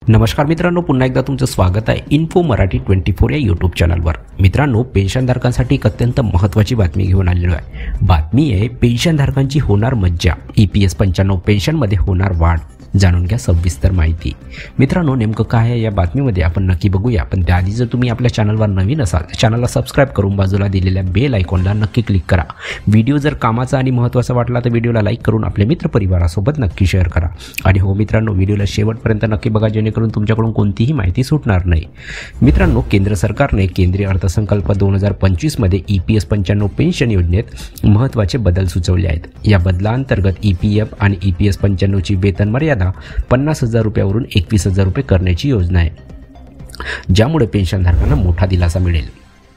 नमस्कार मित्रांनो, पुन्हा एकदा तुमचं स्वागत आहे इन्फो मराठी 24 या यूट्यूब चॅनलवर। मित्रांनो, पेन्शनधारकांसाठी एक अत्यंत महत्त्वाची बातमी घेऊन आलेलो आहे। बातमी आहे पेन्शनधारकांची होणार मज्जा, EPS 95 पेन्शनमध्ये होणार वाढ। जाणून घ्या सविस्तर माहिती। मित्रांनो, नेमकं काय आहे या बातमीमध्ये आपण नक्की बघूया, पण त्याआधी जर तुम्ही आपल्या चॅनलवर नवीन असाल तर चॅनलला सबस्क्राइब करून बाजूला दिलेल्या बेल आयकॉनला नक्की क्लिक करा। व्हिडिओ जर कामाचा आणि महत्त्वाचा वाटला तर व्हिडिओला लाईक करून आपल्या मित्रपरिवारासोबत नक्की शेअर करा। आणि हो मित्रांनो, व्हिडिओला शेवटपर्यंत नक्की बघा जेणेकरून तुमच्याकडून कोणतीही माहिती सुटणार नाही। मित्रांनो, केंद्र सरकारने केंद्रीय अर्थसंकल्प 2025 मध्ये EPS 95 पेन्शन योजनेत महत्त्वाचे बदल सुचवले आहेत। या बदलांतर्गत EPF आणि EPS 95 ची वेतन मर्यादा 50,000 रुपयावरून 21,000 रुपये करण्याची योजना आहे, ज्यामुळे पेन्शनधारकांना मोठा दिलासा मिळेल।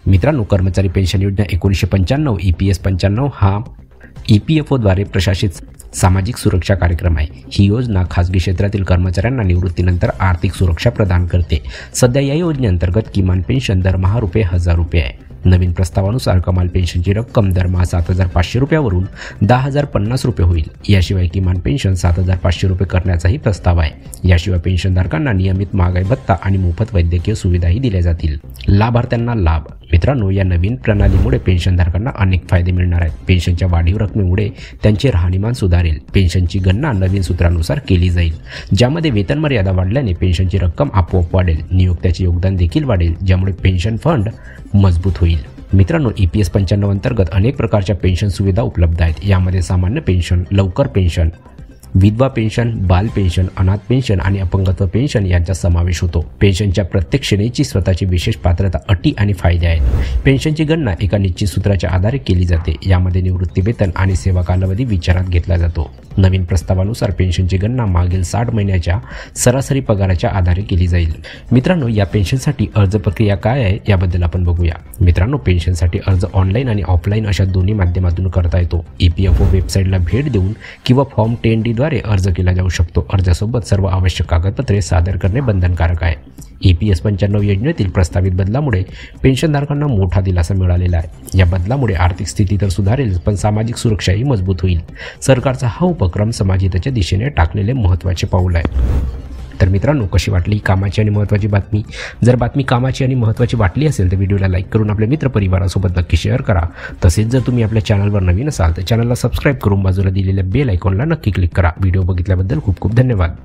मित्रांनो, कर्मचारी पेन्शन योजना 1995 EPS 95 हा EPFO द्वारे प्रशासित सामाजिक सुरक्षा कार्यक्रम आहे। ही योजना खासगी क्षेत्रातील कर्मचाऱ्यांना निवृत्तीनंतर आर्थिक सुरक्षा प्रदान करते। सध्या या योजनेअंतर्गत किमान पेन्शन दरमहा ₹1,000 आहे। नवीन प्रस्तावानुसार कमाल पेन्शनची रक्कम दरमहा 7,500 रुपयावरून 10,050 रुपये होईल। याशिवाय किमान पेन्शन 7,500 रुपये करण्याचाही प्रस्ताव आहे। याशिवाय पेन्शनधारकांना नियमित महागाई भत्ता आणि मोफत वैद्यकीय सुविधाही दिल्या जातील। लाभार्थ्यांना लाभ। मित्रांनो, या नवीन प्रणालीमुळे पेन्शनधारकांना अनेक फायदे मिळणार आहेत। पेन्शनच्या वाढीव रकमेमुळे त्यांचे राहणीमान सुधारेल। पेन्शनची गणना नवीन सूत्रानुसार केली जाईल, ज्यामध्ये वेतन मर्यादा वाढल्याने पेन्शनची रक्कम आपोआप वाढेल। नियोक्त्याचे योगदान देखील वाढेल, ज्यामुळे पेन्शन फंड मजबूत होईल। मित्रांनो, EPS 95 अंतर्गत अनेक प्रकारच्या पेन्शन सुविधा उपलब्ध आहेत। यामध्ये सामान्य पेन्शन, लवकर पेन्शन, विधवा पेन्शन, बाल पेन्शन, अनाथ पेन्शन आणि अपंगत्व पेन्शन यांचा समावेश होतो। पेन्शनच्या प्रत्येक श्रेणीची स्वतःची विशेष पात्रता, अटी आणि फायदे आहेत। पेन्शनची गणना एका निश्चित सूत्राच्या आधारे केली जाते। यामध्ये निवृत्ती वेतन आणि सेवा कालावधी विचारात घेतला जातो। नवीन प्रस्तावानुसार पेन्शनची गणना मागील 60 महिन्याच्या सरासरी पगाराच्या आधारे केली जाईल। मित्रांनो, या पेन्शनसाठी अर्ज प्रक्रिया काय आहे याबद्दल आपण बघूया। मित्रांनो, पेन्शनसाठी अर्ज ऑनलाईन आणि ऑफलाईन अशा दोन्ही माध्यमातून करता येतो। EPFO वेबसाईटला भेट देऊन किंवा फॉर्म 10D द्वारे अर्ज केला जाऊ शकतो। अर्जासोबत सर्व आवश्यक कागदपत्रे सादर करणे बंधनकारक आहे। EPS 95 योजनेतील प्रस्तावित बदलामुळे पेन्शनधारकांना मोठा दिलासा मिळालेला आहे। या बदलामुळे आर्थिक स्थिती तर सुधारेल, पण सामाजिक सुरक्षाही मजबूत होईल। सरकारचा हा उपक्रम समाजहिताच्या दिशेने टाकलेले महत्त्वाचे पाऊल आहे। तर मित्रांनो, कशी वाटली कामाची आणि महत्त्वाची बातमी? जर बातमी कामाची आणि महत्त्वाची वाटली असेल तर व्हिडिओला लाईक करून आपल्या मित्रपरिवारासोबत नक्की शेअर करा। तसेच जर तुम्ही आपल्या चॅनलवर नवीन असाल तर चॅनलला सबस्क्राईब करून बाजूला दिलेल्या बेल आयकॉनला नक्की क्लिक करा। व्हिडिओ बघितल्याबद्दल खूप खूप धन्यवाद।